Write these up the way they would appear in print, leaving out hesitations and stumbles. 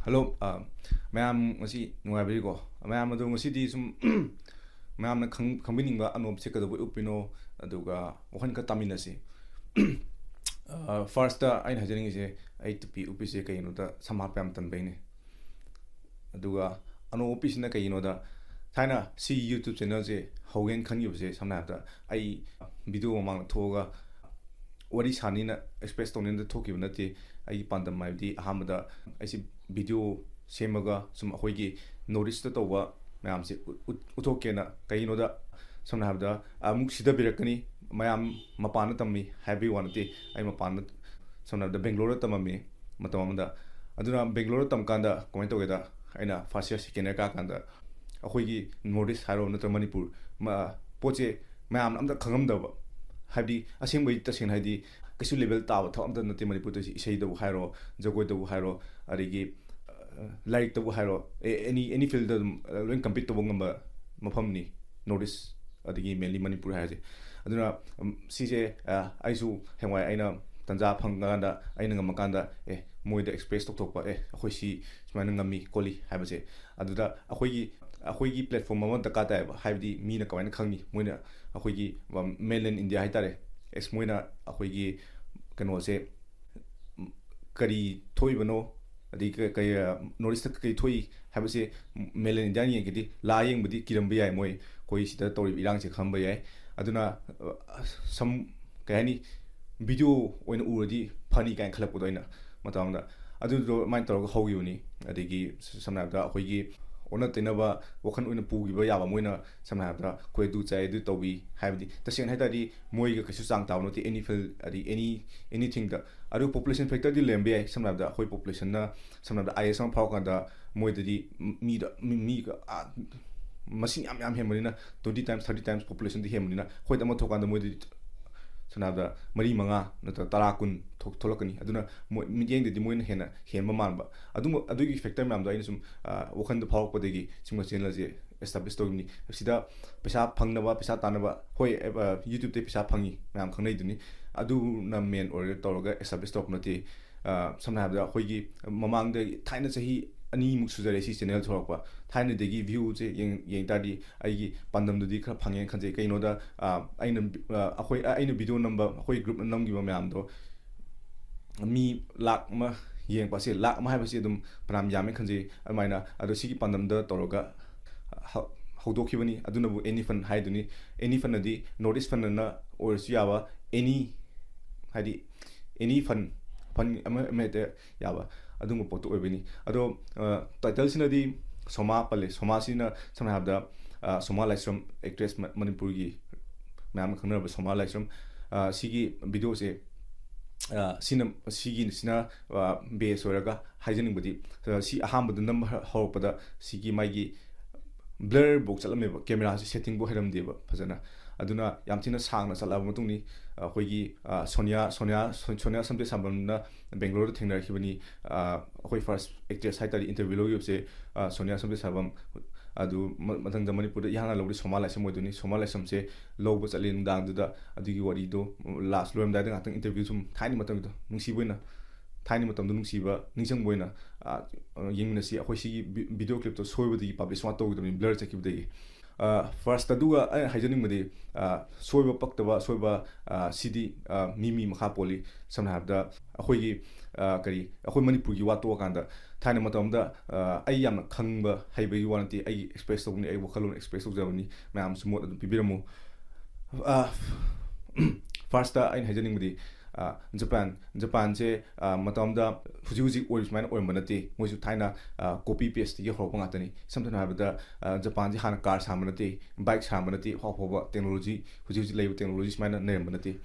Hello, mayam ngasi nungai ko. Mayam adu ngasi di sum mayam na khangbining ba anop se kadu upino aduga ohan ka tamina se. First ain hajaring se ai tupi upi se kaino da samapam tan baine. Aduga ano office na kaino da thaina si YouTube channel se hogen khangyu se samna da ai video mang thoga wari sani na express tonin da thoki banati ai pandam mai di ahamada ai si video semaga sum ahoigi notice to wa mayam se uthokena kaino da samna habda amuk sida birakani mayam mapana tammi happy wanati ai mapana samna da Bangalore tamami matamamda aduna Bangalore tamkanda comment togeda aina first year second year ka kanda ahoigi notice haro na Manipur ma poche mayam amda khangamda habi asingbai tasin haidi kasu level tawa thamda nati Manipur to isei da hairo jagoi da hairo arigi like da hairo any field loin compete to ngamba mafamni notice adigi mainly Manipur haje aduna sije aisu hengwai aina tanja phanganda aina ngamakanda moida express tok akhoi si smaina ngami koli habase aduda akhoi platform ma da ka ta haibdi mi na kawaina khangni moina akhoi mainland India haitare ex moina akhoi kano se kari thoibano adi kai notice kai thoi habase mainland India ni gidi la yeng budi kirambi ai moi koi sida tori irang se khamba yai aduna sam kayani video oina uradi phani kan khalak podoina matamda adu do main tor ho yuni adigi samna da akhoi ona tenaba wakhan oina pugiba yaba moina samna da koi du chai du tobi habdi tasen haitari moi ga kasu chang taw noti any field adi anything da adu population factor di lembe ai samna da khoi population na samna da isam phau kan da moi di mi ga masing yam hemrina 20 times 30 times population di hemrina khoi da ma thokan da moi di sanada mari manga nata tarakun tholakani aduna miyeng de moin hena henma manba adugi factor mam da ina sum wakhan da phawk podegi simga channel je establish togni sida pesa phangnaba pesa tanaba hoi YouTube te pesa phangi mam khangnai duni adu na main or toroga establish tok nati samna habda hoigi mamang de thaina chahi ani muk sujare si channel thorokpa thaina degi view je yeng tadi aigi pandam dudi khra phangen khanje kaino da aina video number hoi group namgi ma myam do mi lak ma yeng pa se lak ma ha se dum pram yame khanje amaina ado sigi pandam da toroga haudokhibani aduna bu any fund haiduni any fund adi notice fund na or siyawa any fund ama te yawa adungo poto obini ado title sinadi soma pale soma sina samna habda soma laisram actress Manipur gi mam khangna ba soma laisram sigi video se sina base oraga hygienic budi si aham badu nam horopada sigi magi blur box alame camera setting bo heram deba phajana aduna yamthina sangna chala matungni hoigi Sonia samte sambamna Bangalore thengna khibani hoi first actress haitari interview logi se Sonia samte sabam adu mathang da Manipur da yana lawri somala se moduni somala samse lobo chalin dang da adigi wari do last loem da ngatang interview sum thaini matang do nungsi boina thaini matam do nungsi ba ningsang boina yengna si hoi si video clip to soibadi publish wa to gudami blur chakibdagi first aduga hygienic mudi soiba paktaba soiba cd mimi makha poli samna habda akhoi kari akhoi Manipur gi wato kanda thaina matamda ai yam khangba haibai wanti ai express togni ai wakhalon express togjawni mayam sumot adu pibiramu first ai hygienic mudi Japan je matamda huji orisman or manati moisu thaina copy paste gi horpa ngatani samthana habda Japan ji hana car samanati bike samanati hoba technology huji lay technology smana ne manati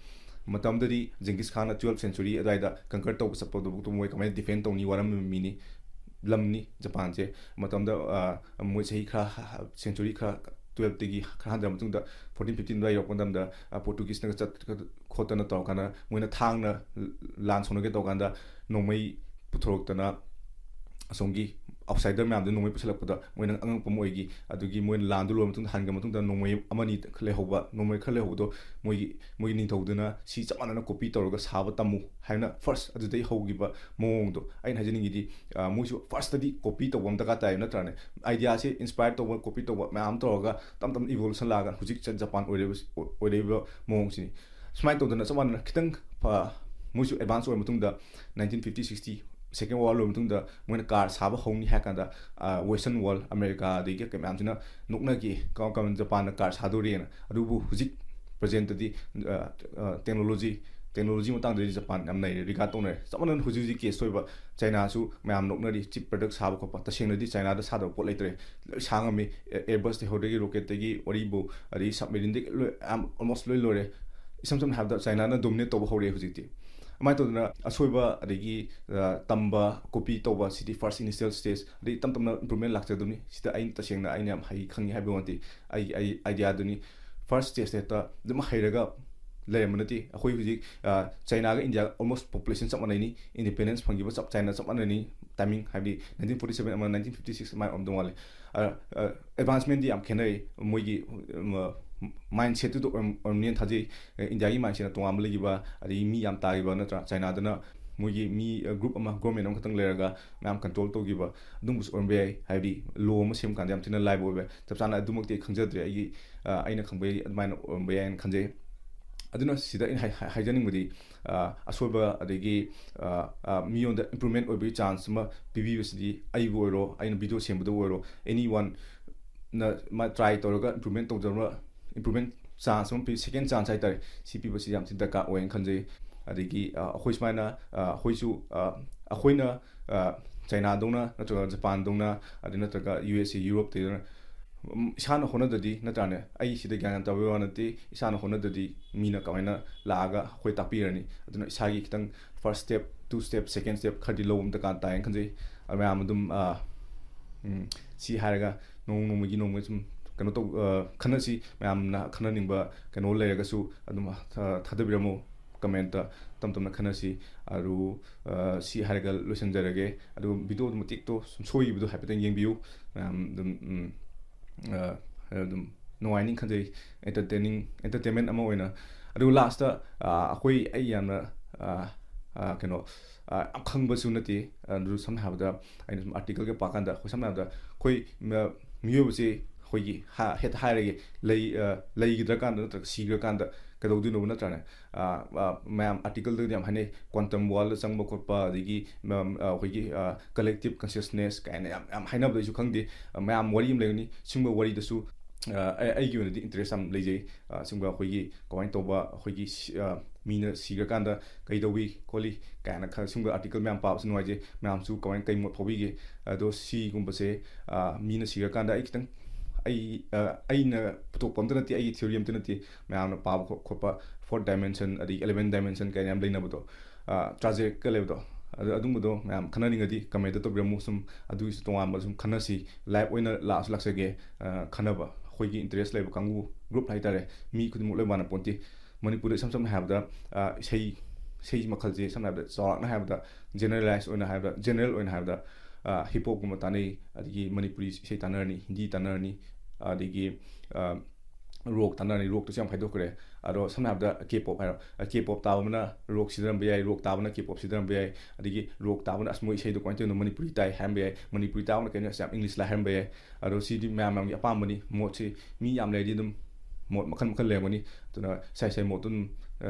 matamda di Genghis Khan 12th century adaida conquer to support to moi kamai defend to ni waram mini lamni Japan je matamda moi sei kha century kha 12 tegi khanda matungda 14 15 rai yokondamda Portuguese na chat khotana tawkana moina thangna lan sonoge tawkanda nomai puthroktana asongi outsider ꯃꯌꯥꯝꯗ ꯅꯣꯡꯃꯩ ꯄꯨꯁꯜꯂꯛꯄꯗ ꯃꯣꯏꯅ ꯑꯉꯛꯄ ꯑꯃ ꯑꯣꯏꯈꯤ ꯑꯗꯨꯒꯤ ꯃꯣꯏꯅ ꯂꯥꯟꯗꯨ ꯂꯣꯏꯔ ꯃꯇꯨꯡꯗ ꯍꯟꯈ꯭ꯔ ꯃꯇꯨꯡꯗ ꯅꯣꯡꯃꯩ ꯑꯃꯅꯤ ꯂꯩꯍꯧꯕ ꯅꯣꯡꯃꯩ ꯈꯔ ꯂꯩꯍꯧꯕꯗꯣ ꯃꯣꯏꯒꯤ ꯅꯤꯡꯊꯧꯗꯨꯅ ꯁꯤ ꯆꯞ ꯃꯥꯟꯅꯅ ꯀꯣꯄꯤ ꯇꯧꯔꯒ ꯁꯥꯕ ꯇꯝꯃꯨ ꯍꯥꯏꯅ ꯐꯥꯔꯁ ꯑꯗꯨꯗꯩ ꯍꯧꯈꯤꯕ ꯃꯑꯣꯡꯗꯣ ꯑꯩꯅ ꯍꯥꯏꯖꯅꯤꯡꯉꯤꯗꯤ ꯃꯣꯏꯁꯨ ꯐꯥꯔꯁꯇꯗꯤ ꯀꯣꯄꯤ ꯇꯧꯕ ꯑꯃ ꯗꯔꯀꯥꯔ ꯇꯥꯏ ꯅꯠꯇ꯭ꯔꯥꯅꯦ ꯑꯥꯏꯗꯤꯌꯥꯁꯦ ꯏꯟꯁꯄꯥꯌꯔ ꯇꯧꯕ ꯀꯣꯄꯤ ꯇꯧꯕ ꯃꯌꯥꯝ ꯇꯧꯔꯒ ꯇꯞ ꯇꯞꯅ ꯏꯚꯣꯂꯨꯁꯟ ꯂꯥꯛꯑꯒ ꯍꯧꯖꯤꯛ ꯖꯄꯥꯟ ꯑꯣꯏꯔꯤꯕ ꯃꯑꯣꯡꯁꯤꯅꯤ ꯁꯨꯃꯥꯏꯅ ꯇꯧꯗꯅ ꯆꯞ ꯃꯥꯟꯅꯅ ꯈꯤꯇꯪ ꯃꯣꯏꯁꯨ ꯑꯦꯗꯚꯥꯟꯁ ꯑꯣꯏꯔ ꯃꯇꯨꯡꯗ 1950-60 ꯁꯦꯀꯦꯟ ꯋꯥꯔ ꯂꯣꯏꯔ ꯃꯇꯨꯡꯗ ꯃꯣꯏꯅ ꯀꯥꯔ ꯁꯥꯕ ꯍꯧꯅꯤ ꯍꯥꯏ ꯀꯥꯟꯗ ꯋꯦꯁꯇꯔꯟ ꯋꯥꯔꯜ ꯑꯃꯦꯔꯤꯀꯥ ꯑꯗꯒꯤ ꯀꯩ ꯃꯌꯥꯝꯁꯤꯅ ꯅꯣꯛꯅꯈꯤ ꯀꯃꯥꯏꯅ ꯖꯄꯥꯟꯅ ꯀꯥꯔ ꯁꯥꯗꯣꯔꯤꯑꯅ ꯑꯗꯨꯕꯨ ꯍꯧꯖꯤꯛ ꯄ꯭ꯔꯖꯦꯟꯇꯗꯤ ꯇꯦꯛꯅꯣꯂꯣꯖꯤ ꯃꯇꯥꯡꯗꯗꯤ ꯖꯄꯥꯟ ꯌꯥꯝ ꯅꯩꯔꯦ ꯔꯤꯒꯥꯔꯗ ꯇꯧꯅꯔꯦ ꯆꯞ ꯃꯥꯟꯅꯅ ꯍꯧꯖꯤꯛ ꯀꯦꯁ ꯑꯣꯏꯕ ꯆꯥꯏꯅꯥꯁꯨ ꯃꯌꯥꯝ ꯅꯣꯛꯅꯔꯤ ꯆꯤꯞ ꯄ꯭ꯔꯗꯛ ꯁꯥꯕ ꯈꯣꯠꯄ ꯇꯁꯦꯡꯅꯗꯤ ꯆꯥꯏꯅꯥꯗ ꯁꯥꯗꯕ ꯄꯣꯠ ꯂꯩꯇ꯭ꯔꯦ ꯂꯣꯏ ꯁꯥ ꯉꯝꯃꯤ ꯑꯦꯌꯔꯕꯁ ꯍꯧꯗꯒꯤ ꯔꯣꯀꯦꯠꯇꯒꯤ ꯋꯥꯔꯤꯕꯨ ꯑꯗꯒꯤ ꯁꯕꯃꯦꯔꯤꯟꯗꯒꯤ ꯂꯣꯏ ꯑꯣꯜꯃꯣꯁ ꯂꯣꯏ ꯂꯣꯏꯔꯦ ꯏꯁꯝ ꯁꯝꯅ ꯍꯥꯏꯔꯕꯗ ꯆꯥꯏꯅꯥꯅ ꯗꯣꯃꯤꯅꯦꯠ ꯇꯧꯕ ꯍꯧꯔꯛꯑꯦ ꯍꯧꯖꯤꯛꯇꯤ ꯑꯗꯨꯃꯥꯏꯅ ꯇꯧꯗꯅ ꯑꯁꯣꯏꯕ ꯑꯗꯒꯤ ꯇꯝꯕ ꯀꯣꯄꯤ ꯇꯧꯕ ꯁꯤꯗꯤ ꯐꯥꯔꯁ ꯏꯅꯤꯁꯤꯌꯦꯜ ꯁ꯭ꯇꯦꯖ ꯑꯗꯩ ꯇꯞ ꯇꯞꯅ ꯏꯝꯄ꯭ꯔꯨꯚꯃꯦꯟ ꯂꯥꯛꯆꯗꯕꯅꯤ ꯁꯤꯗ ꯑꯩꯅ ꯇꯁꯦꯡꯅ ꯑꯩꯅ ꯌꯥꯝ ꯈꯪꯉꯤ ꯍꯥꯏꯕ ꯅꯠꯇꯦ ꯑꯩꯒꯤ ꯑꯥꯏꯗꯤꯌꯥꯗꯨꯅꯤ ꯐꯥꯔꯁ ꯁ꯭ꯇꯦꯖ ꯍꯦꯛꯇ ꯑꯗꯨꯝ ꯍꯩꯔꯒ ꯂꯩꯔꯝꯕ ꯅꯠꯇꯦ ꯑꯩꯈꯣꯏ ꯍꯧꯖꯤꯛ ꯆꯥꯏꯅꯥꯒ ꯏꯟꯗꯤꯌꯥꯒ ꯑꯣꯜꯃꯣꯁ ꯄꯣꯄꯨꯂꯦꯁꯟ ꯆꯞ ꯃꯥꯟꯅꯩꯅꯤ ꯏꯟꯗꯤꯄꯦꯟꯗꯦꯟꯁ ꯐꯪꯈꯤꯕ ꯆꯥꯏꯅꯥ ꯆꯞ ꯃꯥꯟꯅꯩꯅꯤ ꯇꯥꯏꯃꯤꯡ ꯍꯥꯏꯕꯗꯤ 1947 ꯑꯃ 1956 ꯑꯗꯨꯃꯥꯏꯅ ꯑꯣꯏꯔꯝꯗꯧ ꯃꯥꯜꯂꯦ ꯑꯦꯗꯚꯥꯟꯁꯃꯦꯟꯗꯤ ꯌꯥꯝ ꯈꯦꯠꯅꯩ ꯃꯣꯏꯒꯤ ꯃꯥꯏꯟ ꯁꯦꯠꯇꯨꯗ ꯑꯣꯏꯔꯝꯅꯦꯅ ꯊꯥꯖꯩ ꯏꯟꯗꯤꯌꯥꯒꯤ ꯃꯥꯏꯟ ꯁꯦꯠꯅ ꯇꯣꯉꯥꯟꯕ ꯂꯩꯈꯤꯕ ꯑꯗꯒꯤ ꯃꯤ ꯌꯥꯝ ꯇꯥꯈꯤꯕ ꯅꯠꯇ꯭ꯔꯥ ꯆꯥꯏꯅꯥꯗꯅ ꯃꯣꯏꯒꯤ ꯃꯤ ꯒ꯭ꯔꯨꯞ ꯑꯃ ꯒꯣꯔꯃꯦꯟ ꯑꯃꯈꯛꯇꯪ ꯂꯩꯔꯒ ꯃꯌꯥꯝ ꯀꯟꯇ꯭ꯔꯣꯜ ꯇꯧꯈꯤꯕ ꯑꯗꯨꯝꯕꯁꯨ ꯑꯣꯏꯔꯝꯕ ꯌꯥꯏ ꯍꯥꯏꯕꯗꯤ ꯂꯣ ꯑꯃ ꯁꯦꯝꯕꯀꯥꯟꯗ ꯌꯥꯝ ꯊꯤꯅ ꯂꯥꯏꯕ ꯑꯣꯏꯕ ꯆꯞ ꯆꯥꯅ ꯑꯗꯨꯃꯛꯇꯤ ꯈꯪꯖꯗ꯭ꯔꯦ ꯑꯩꯅ ꯈꯪꯕꯩ ꯑꯗꯨꯃꯥꯏꯅ ꯑꯣꯏꯔꯝꯕ ꯌꯥꯏꯅ ꯈꯟꯖꯩ ꯑꯗꯨꯅ ꯁꯤꯗ ꯑꯩꯅ ꯍꯥꯏꯖꯅꯤꯡꯕꯗꯤ ꯑꯁꯣꯏꯕ ꯑꯗꯒꯤ ꯃꯤꯉꯣꯟꯗ ꯏꯝꯄ꯭ꯔꯨꯚꯃꯦꯟ ꯑꯣꯏꯕꯒꯤ ꯆꯥꯟꯁ ꯑꯃ ꯄꯤꯕꯤꯕꯁꯤꯗꯤ ꯑꯩꯕꯨ ꯑꯣꯏꯔꯣ ꯑꯩꯅ ꯚꯤꯗꯤꯑꯣ ꯁꯦꯝꯕꯗꯕꯨ ꯑꯣꯏꯔꯣ ꯑꯦꯅꯤ ꯋꯥꯟꯅ ꯇ꯭ꯔꯥꯏ ꯇꯧꯔꯒ ꯏꯝꯄ꯭ꯔꯨꯚꯃꯦꯟ ꯇꯧꯖꯕ ꯏꯝꯄ꯭ꯔꯨꯚꯃꯦꯟ ꯆꯥꯟꯁ ꯑꯃ ꯄꯤ ꯁꯦꯀꯦꯟ ꯆꯥꯟꯁ ꯍꯥꯏꯇꯥꯔꯦ ꯁꯤ ꯄꯤꯕꯁꯤ ꯌꯥꯝ ꯊꯤꯅ ꯗꯔꯀꯥꯔ ꯑꯣꯏꯅ ꯈꯟꯖꯩ ꯑꯗꯒꯤ ꯑꯩꯈꯣꯏ ꯁꯨꯃꯥꯏꯅ ꯑꯩꯈꯣꯏꯁꯨ ꯑꯩꯈꯣꯏꯅ ꯆꯥꯏꯅꯥꯗꯧꯅ ꯅꯠꯇ꯭ꯔꯒ ꯖꯄꯥꯟꯗꯧꯅ ꯑꯗꯩ ꯅꯠꯇ꯭ꯔꯒ USA ꯌꯨꯔꯣꯞꯇꯩꯗꯅ ꯏꯁꯥꯅ ꯍꯣꯠꯅꯗ꯭ꯔꯗꯤ ꯅꯠꯇ꯭ꯔꯥꯅꯦ ꯑꯩ ꯁꯤꯗ ꯒ꯭ꯌꯥꯟ ꯇꯥꯕꯒꯤ ꯋꯥ ꯅꯠꯇꯦ ꯏꯁꯥꯅ ꯍꯣꯠꯅꯗ꯭ꯔꯗꯤ ꯃꯤꯅ ꯀꯃꯥꯏꯅ ꯂꯥꯛꯑꯒ ꯑꯩꯈꯣꯏ ꯇꯥꯛꯄꯤꯔꯅꯤ ꯑꯗꯨꯅ ꯏꯁꯥꯒꯤ ꯈꯤꯇꯪ ꯐꯥꯔꯁ ꯁ꯭ꯇꯦꯞ 2 ꯁ꯭ꯇꯦꯞ ꯁꯦꯀꯦꯟ ꯁ꯭ꯇꯦꯞ ꯈꯔꯗꯤ ꯂꯧꯕ ꯑꯃ ꯗꯔꯀꯥꯔ ꯇꯥꯏꯌꯦꯅ ꯈꯟꯖꯩ ꯃꯌꯥꯝ ꯑꯗꯨꯝ ꯁꯤ ꯍꯥꯏꯔꯒ ꯅꯣꯡꯃꯒꯤ ꯁꯨꯝ ꯀꯩꯅꯣ ꯈꯟꯅꯁꯤ ꯃꯌꯥꯝꯅ ꯈꯟꯅꯅꯤꯡꯕ ꯀꯩꯅꯣ ꯂꯩꯔꯒꯁꯨ ꯑꯗꯨꯝ ꯊꯥꯗꯕꯤꯔꯝꯃꯨ ꯀꯃꯦꯟꯇ ꯇꯞ ꯇꯞꯅ ꯈꯟꯅꯁꯤ ꯑꯗꯨ ꯁꯤ ꯍꯥꯏꯔꯒ ꯂꯣꯏꯁꯤꯟꯖꯔꯒꯦ ꯑꯗꯨꯒ ꯚꯤꯗꯤꯑꯣꯗꯨ ꯃꯇꯦꯛꯇꯣ ꯁꯨꯝ ꯁꯣꯏꯈꯤꯕꯗꯣ ꯍꯥꯏꯐꯦꯠꯇꯪ ꯌꯦꯡꯕꯤꯌꯨ ꯃꯌꯥꯝ ꯑꯗꯨꯝ ꯅꯨꯡꯉꯥꯏꯅꯤ ꯈꯟꯖꯩ ꯑꯦꯟꯇꯔꯇꯦꯟꯃꯦꯟ ꯑꯃ ꯑꯣꯏꯅ ꯑꯗꯨꯒ ꯂꯥꯁꯇ ꯑꯩ ꯌꯥꯝꯅ ꯀꯩꯅꯣ ꯌꯥꯝ ꯈꯪꯕꯁꯨ ꯅꯠꯇꯦ ꯑꯗꯨ ꯁꯝꯅ ꯍꯥꯏꯔꯕꯗ ꯑꯩꯅ ꯁꯨꯝ ꯑꯥꯔꯇꯤꯀꯜꯒ ꯄꯥꯀꯥꯟꯗ ꯑꯩꯈꯣꯏ ꯁꯝꯅ ꯍꯥꯏꯔꯕꯗ ꯑꯩꯈꯣꯏ ꯃꯤꯑꯣꯏꯕꯁꯤ ꯑꯩꯈꯣꯏꯒꯤ ꯍꯦꯛꯇ ꯍꯥꯏꯔꯒꯦ ꯂꯩꯈꯤꯗ꯭ꯔꯀꯥꯟꯗ ꯅꯠꯇ꯭ꯔꯒ ꯁꯤꯈ꯭ꯔꯀꯥꯟꯗ ꯀꯩꯗꯧꯗꯣꯏꯅꯣꯕ ꯅꯠꯇ꯭ꯔꯥꯅꯦ ꯃꯌꯥꯝ ꯑꯥꯔꯇꯤꯀꯜꯗꯗꯤ ꯌꯥꯝ ꯍꯥꯏꯅꯩ ꯀ꯭ꯋꯥꯟꯇꯝ ꯋꯥꯔꯜꯗ ꯆꯪꯕ ꯈꯣꯠꯄ ꯑꯗꯒꯤ ꯑꯩꯈꯣꯏꯒꯤ ꯀꯂꯦꯛꯇꯤꯞ ꯀꯟꯁꯤꯌꯁꯅꯦꯁ ꯀꯥꯏꯅ ꯌꯥꯝ ꯍꯥꯏꯅꯕꯗ ꯑꯩꯁꯨ ꯈꯪꯗꯦ ꯃꯌꯥꯝ ꯋꯥꯔꯤ ꯑꯃ ꯂꯩꯒꯅꯤ ꯁꯤꯒꯨꯝꯕ ꯋꯥꯔꯤꯗꯁꯨ ꯑꯩꯒꯤ ꯑꯣꯏꯅꯗꯤ ꯏꯟꯇꯔꯦꯁ ꯌꯥꯝ ꯂꯩꯖꯩ ꯁꯤꯒꯨꯝꯕ ꯑꯩꯈꯣꯏꯒꯤ ꯀꯃꯥꯏꯅ ꯇꯧꯕ ꯑꯩꯈꯣꯏꯒꯤ ꯃꯤꯅ ꯁꯤꯈ꯭ꯔꯀꯥꯟꯗ ꯀꯩꯗꯧꯋꯤ ꯈꯣꯠꯂꯤ ꯀꯥꯏꯅ ꯁꯤꯒꯨꯝꯕ ꯑꯥꯔꯇꯤꯀꯜ ꯃꯌꯥꯝ ꯄꯥꯕꯁꯨ ꯅꯨꯡꯉꯥꯏꯖꯩ ꯃꯌꯥꯝꯁꯨ ꯀꯩ ꯃꯣꯠ ꯐꯥꯎꯕꯤꯒꯦ ꯑꯗꯣ ꯁꯤꯒꯨꯝꯕꯁꯦ ꯃꯤꯅ ꯁꯤꯈ꯭ꯔꯀꯥꯟꯗ ꯑꯩ ꯈꯤꯇꯪ ꯑꯩꯅ ꯄꯨꯊꯣꯛꯄ ꯑꯝꯇ ꯅꯠꯇꯦ ꯑꯩꯒꯤ ꯊꯤꯑꯣꯔꯤ ꯑꯝꯇ ꯅꯠꯇꯦ ꯃꯌꯥꯝꯅ ꯄꯥꯕ ꯈꯣꯠꯄ 4th ꯗꯥꯏꯃꯦꯟꯁꯟ ꯑꯗꯒꯤ 11th ꯗꯥꯏꯃꯦꯟꯁꯟ ꯀꯥꯏꯅ ꯌꯥꯝ ꯂꯩꯅꯕꯗோ ꯇ꯭ꯔꯥꯖꯦꯛꯀ ꯂꯩꯕꯗꯣ ꯑꯗꯨꯝꯕꯗꯣ ꯃꯌꯥꯝ ꯈꯟꯅꯅꯤꯡꯉꯗꯤ ꯀꯃꯦꯟꯇ ꯇꯧꯕꯤꯔꯝꯃꯨ ꯁꯨꯝ ꯑꯗꯨꯒꯤꯁꯨ ꯇꯣꯉꯥꯟꯕ ꯁꯨꯝ ꯈꯟꯅꯁꯤ ꯂꯥꯏꯚ ꯑꯣꯏꯅ ꯂꯥꯛꯑꯁꯨ ꯂꯥꯛꯆꯒꯦ ꯈꯟꯅꯕ ꯑꯩꯈꯣꯏꯒꯤ ꯏꯟꯇꯔꯦꯁ ꯂꯩꯕ ꯀꯥꯡꯕꯨ ꯒ꯭ꯔꯨꯞ ꯍꯥꯏꯇꯥꯔꯦ ꯃꯤ ꯈꯨꯗꯤꯡꯃꯛ ꯂꯣꯏ ꯃꯥꯟꯅ ꯄꯣꯟꯇꯦ ꯃꯅꯤꯄꯨꯔꯗ ꯏꯁꯝ ꯁꯝꯅ ꯍꯥꯏꯔꯕꯗ ꯏꯁꯩ ꯃꯈꯜꯁꯦ ꯁꯝꯅ ꯍꯥꯏꯔꯕꯗ ꯆꯥꯎꯔꯥꯛꯅ ꯍꯥꯏꯔꯕꯗ ꯖꯦꯅꯔꯦꯜ ꯑꯣꯏꯅ ꯍꯥꯏꯔꯕꯗ ꯍꯤꯞ ꯍꯣꯞꯀꯨꯝꯕ ꯇꯥꯟꯅꯩ ꯑꯗꯒꯤ ꯃꯅꯤꯄꯨꯔꯤ ꯏꯁꯩ ꯇꯥꯟꯅꯔꯅꯤ ꯍꯤꯟꯗꯤ ꯇꯥꯟꯅꯔꯅꯤ ꯑꯗꯒꯤ ꯔꯣꯛ ꯇꯥꯟꯅꯔꯅꯤ ꯔꯣꯛꯇꯁꯨ ꯌꯥꯝ ꯈꯥꯏꯗꯣꯛꯈ꯭ꯔꯦ ꯑꯗꯣ ꯁꯝꯅ ꯍꯥꯏꯔꯕꯗ ꯀꯦ-ꯄꯣꯞ ꯍꯥꯏꯔꯣ ꯀꯦ-ꯄꯣꯞ ꯇꯥꯕꯅ ꯔꯣꯛ ꯁꯤꯗꯔꯝꯕ ꯌꯥꯏ ꯔꯣꯛ ꯇꯥꯕꯅ ꯀꯦ-ꯄꯣꯞ ꯁꯤꯗꯔꯝꯕ ꯌꯥꯏ ꯑꯗꯒꯤ ꯔꯣꯛ ꯇꯥꯕꯅ ꯑꯁ ꯃꯣꯏ ꯏꯁꯩꯗꯣ ꯀꯃꯥꯏꯅ ꯇꯧꯔꯤꯅꯣ ꯃꯅꯤꯄꯨꯔꯤ ꯇꯥꯏ ꯍꯥꯏꯔꯝꯕ ꯌꯥꯏ ꯃꯅꯤꯄꯨꯔꯤ ꯇꯥꯕꯅ ꯀꯩꯅꯣ ꯌꯥꯝ ꯏꯪꯂꯤꯁ ꯂꯥꯏ ꯍꯥꯏꯔꯝꯕ ꯌꯥꯏ ꯑꯗꯣ ꯁꯤꯗꯤ ꯃꯌꯥꯝꯒꯤ ꯑꯄꯥꯝꯕꯅꯤ ꯃꯣꯠꯁꯤ ꯃꯤ ꯌꯥꯝ ꯂꯩꯔꯗꯤ ꯑꯗꯨꯝ ꯃꯣꯠ ꯃꯈꯜ ꯂꯩꯔꯝꯒꯅꯤ ꯑꯗꯨꯅ ꯏꯁꯥ ꯃꯣꯠꯇꯨ ꯑꯗꯨꯝ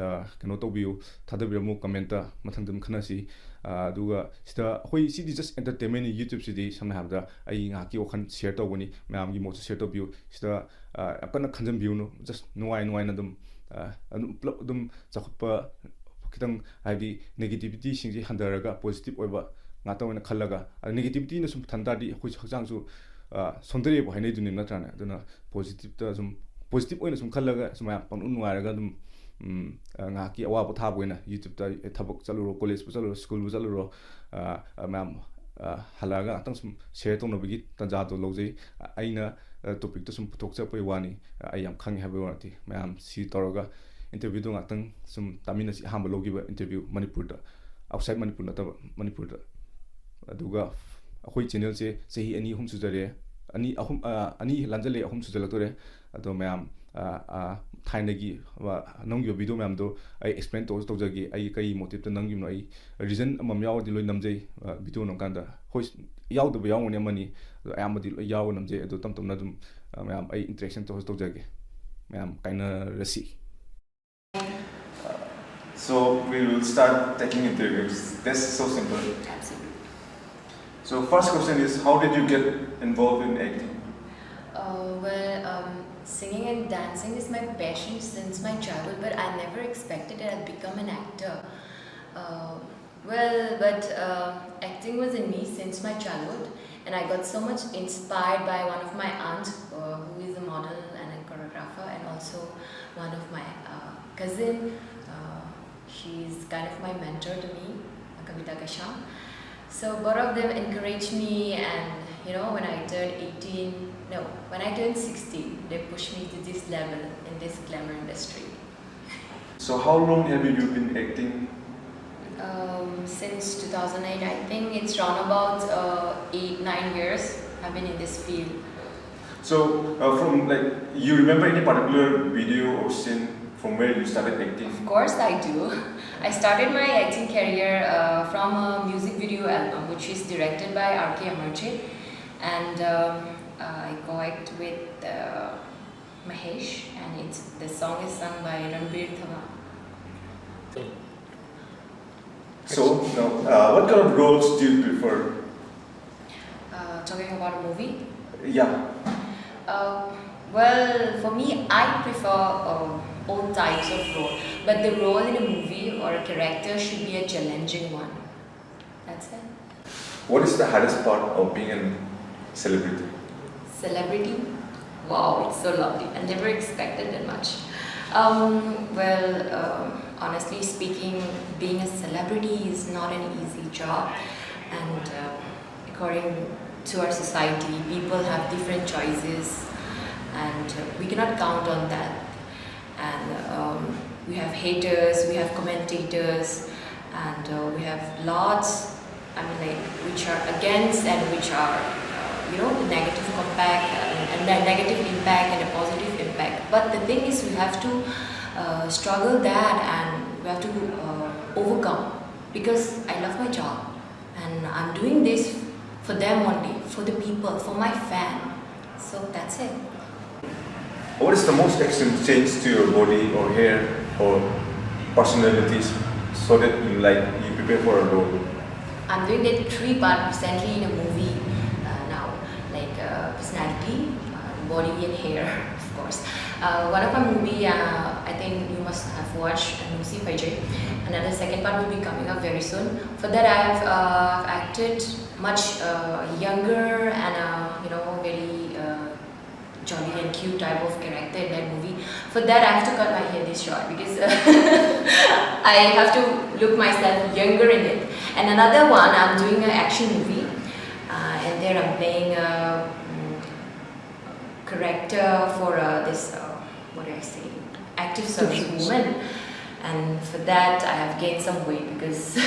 ꯀꯩꯅꯣ ꯇꯧꯕꯤꯌꯨ ꯊꯥꯗꯕꯤꯔꯝꯃꯨ ꯀꯃꯦꯟꯇ ꯃꯊꯪꯗ ꯑꯗꯨꯝ ꯈꯟꯅꯁꯤ ꯑꯗꯨꯒ ꯁꯤꯗ ꯑꯩꯈꯣꯏ ꯁꯤꯗꯤ ꯖꯁ ꯑꯦꯟꯇꯔꯇꯦꯟꯃꯦꯟꯅꯤ ꯌꯨꯇ꯭ꯌꯨꯕꯁꯤꯗꯤ ꯁꯝꯅ ꯍꯥꯏꯔꯕꯗ ꯑꯩ ꯉꯥꯏꯍꯥꯛꯀꯤ ꯋꯥꯈꯜ ꯁꯦꯌꯔ ꯇꯧꯕꯅꯤ ꯃꯌꯥꯝꯒꯤ ꯃꯣꯠꯁꯨ ꯁꯦꯌꯔ ꯇꯧꯕꯤꯌꯨ ꯁꯤꯗ ꯌꯥꯝ ꯀꯟꯅ ꯈꯟꯖꯟꯕꯤꯌꯨꯅꯨ ꯖꯁ ꯅꯨꯡꯉꯥꯏꯅ ꯑꯗꯨꯝ ꯄꯨꯂꯞ ꯑꯗꯨꯝ ꯆꯥꯎꯈꯠꯄ खितंग हाइबदी नेगेटिविटी सिंजे हंदरगा पॉजिटिव ओइबा ngata oina khallaga negativity na sum thandadi khoi hakjang su sondre bo hainai duni natrana aduna positive ta sum positive oina sum khallaga suma panu nuaraga dum nga ki awa bo thab oina youtube ta thabak chaluro college bu chaluro school bu chaluro mam halaga atang sum share to no bigi tanja to lojai aina topic to sum puthok cha poi wani ai yam khang habi wati mam si toroga interview do ngatang sum tamina si hamba logi ba interview manipur da outside manipur na ta manipur da aduga ꯑꯩꯈꯣꯏ ꯆꯦꯅꯦꯜꯁꯦ ꯆꯍꯤ ꯑꯅꯤ ꯑꯍꯨꯝ ꯁꯨꯖꯔꯦ ꯑꯅꯤ ꯂꯥꯟꯖꯜꯂꯦ ꯑꯍꯨꯝ ꯁꯨꯖꯜꯂꯛꯇꯣꯔꯦ ꯑꯗꯣ ꯃꯌꯥꯝ ꯊꯥꯏꯅꯒꯤ ꯅꯝꯈꯤꯕ ꯚꯤꯗꯤꯑꯣ ꯃꯌꯥꯝꯗꯣ ꯑꯩ ꯑꯦꯛꯁꯄ꯭ꯂꯦꯟ ꯇꯧꯖꯒꯦ ꯑꯩ ꯀꯔꯤ ꯃꯣꯇꯤꯞꯇ ꯅꯝꯈꯤꯕꯅꯣ ꯑꯩ ꯔꯤꯖꯟ ꯑꯃꯃꯝ ꯌꯥꯎꯔꯗꯤ ꯂꯣꯏ ꯅꯝꯖꯩ ꯚꯤꯗꯤꯑꯣ ꯅꯝꯀꯥꯟꯗ ꯍꯣꯏ ꯌꯥꯎꯗꯕ ꯌꯥꯎꯒꯅꯤ ꯑꯃꯅꯤ ꯑꯗꯣ ꯑꯌꯥꯝꯕꯗꯤ ꯂꯣꯏ ꯌꯥꯎꯔꯒ ꯅꯝꯖꯩ ꯑꯗꯣ ꯇꯞ ꯇꯞꯅ ꯑꯗꯨꯝ ꯃꯌꯥꯝ ꯑꯩ ꯏꯟꯇꯔꯦꯛꯁꯟ ꯇꯧꯖꯒꯦ ꯃꯌꯥꯝ ꯀꯥꯏꯅꯔꯁꯤ. So we will start taking interviews. That's so simple. Absolutely. So first question is, how did you get involved in acting? Singing and dancing is my passion since my childhood, but I never expected that I'd become an actor. Acting was in me since my childhood, and I got so much inspired by one of my aunts, who is a model and a choreographer, and also one of my cousin. She's kind of my mentor to me, Kavita Kasham. So both of them encouraged me, and when I turned 16, they pushed me to this level in this glamour industry. So how long have you been acting? Since 2008, I think it's around about 8-9 years I've been in this field. So you remember any particular video or scene from where you started acting? Of course I do. I started my acting career from a music video album which is directed by R.K. Amarche, and I co-act with Mahesh, and the song is sung by Ranbir Thama. So now, what kind of roles do you prefer? Talking about a movie? Yeah. For me, I prefer all types of role, but the role in a movie or a character should be a challenging one. That's it. What is the hardest part of being a celebrity? Celebrity? Wow, it's so lovely. I never expected that much. Honestly speaking, being a celebrity is not an easy job, and according to our society, people have different choices, and we cannot count on that. And we have haters, we have commentators, and we have lots, which are against and which are, the negative impact and a positive impact. But the thing is, we have to struggle that, and we have to overcome, because I love my job, and I'm doing this for them only, for the people, for my fan. So that's it. What is the most extreme change to your body or hair or personalities so that you prepare for a role? I'm doing that 3 parts recently in a movie now, personality, body and hair, of course. One of my movie, I think you must have watched, Nusi Pajay. Another second part will be coming up very soon. For that, I have acted much younger and very jolly and cute type of character in that movie. For that, I have to cut my hair this short because I have to look myself younger in it. And another one, I'm doing an action movie, and there I'm playing a character for this, active service woman. And for that, I have gained some weight because I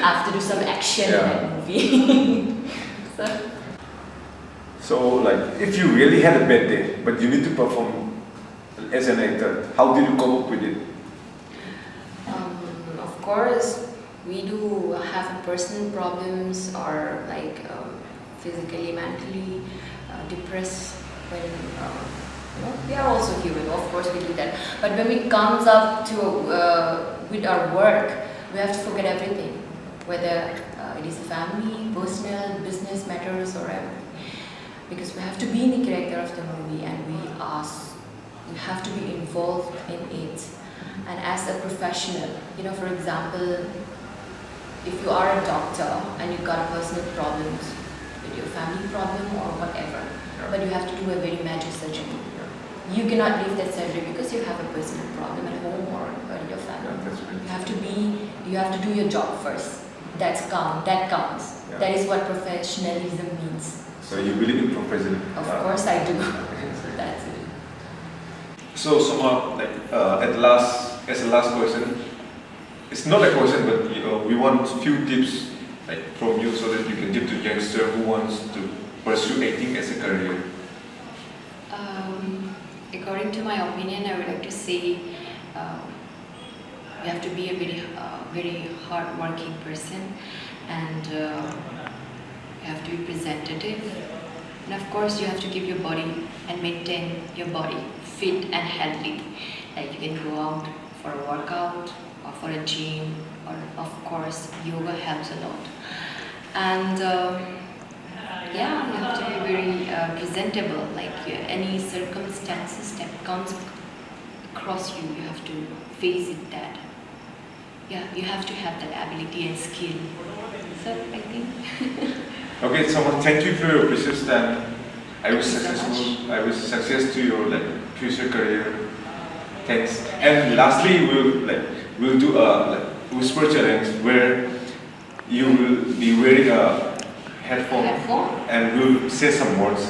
have to do some action in that movie. So, if you really had a bad day, but you need to perform as an actor, how did you cope up with it? Of course, we do have personal problems or physically, mentally depressed. When we are also human, of course we do that. But when it comes up to with our work, we have to forget everything, whether it is family, personal, business matters, or everything. Because we have to be in the character of the movie, and we have to be involved in it. And as a professional, for example, if you are a doctor and you've got personal problems with your family problem or whatever, but you have to do a very major surgery. You cannot leave that surgery because you have a personal problem at home or in your family. You have to do your job first. That counts. That is what professionalism means. So you believe in professionalism? Of course I do. So that's it. So Soma, as the last question, it's not a question, but we want a few tips like from you, so that you can give to youngster who wants to pursue acting as a career? According to my opinion, I would like to say you have to be a very hard-working person, and you have to be presentative, and of course you have to keep your body and maintain your body fit and healthy. Like you can go out for a workout or for a gym, or of course yoga helps a lot. And yeah, you have to be very presentable. Like any circumstances that comes across you, you have to face it. That yeah, you have to have that ability and skill. So I think. Okay, so thank you for your precious time. I wish Thank you so successful. I wish success to your future career. Thanks. And lastly, we'll do a whisper challenge where you will be wearing a headphone Headphone? and we'll say some words.